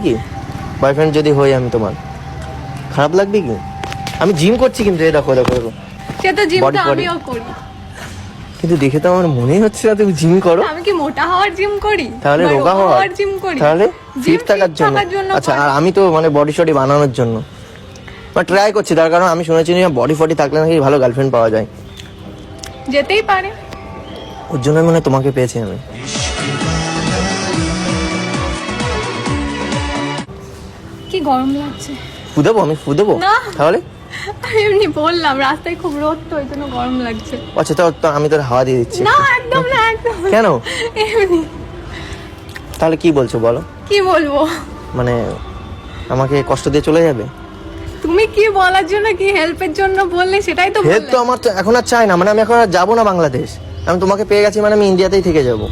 কি বয়ফ্রেন্ড যদি হই আমি তোমার? খারাপ লাগবে কি? আমি জিম করছি কিন্তু, এই দেখো দেখো দেখো সে তো জিম Body তো body। আমিও করি। কিন্তু দেখে তো আমার মনেই হচ্ছে না তুমি জিম করো। আমি কি মোটা হওয়ার জিম করি? তাহলে বা রোগা হওয়ার জিম করি? তাহলে জিম ফিট থাকার জন্য। আচ্ছা, আর আমি তো মানে বডি শডি বানানোর জন্য ট্রাই করছি, তার কারণ আমি শুনেছি যে বডি ফডি থাকলে নাকি ভালো গার্লফ্রেন্ড পাওয়া যায়। যেতেই পারে। ওর জন্য মানে তোমাকে পেয়েছি আমি। কি গরম লাগছে। ফু দেবো আমি, ফু দেবো না। তাহলে? আমি এমনি বললাম, রাস্তায় খুব রোদ তো, ওই জন্য গরম লাগছে। আচ্ছা তো আমি তোর হাওয়া দিয়ে দিচ্ছি। না একদম না, একদম না। কেন? এমনি। তাহলে কি বলছো বলো? কি বলবো? মানে আমাকে কষ্ট দিয়ে চলে যাবে? তুমি কি বলার জন্য, কি হেল্পের জন্য বললে সেটাই তো হেল্প তো বললে। আমার তো এখন আর চাই না, মানে আমি এখন আর যাবো না বাংলাদেশ। আমি তোমাকে পেয়ে গেছি মানে আমি ইন্ডিয়াতেই থেকে যাবো।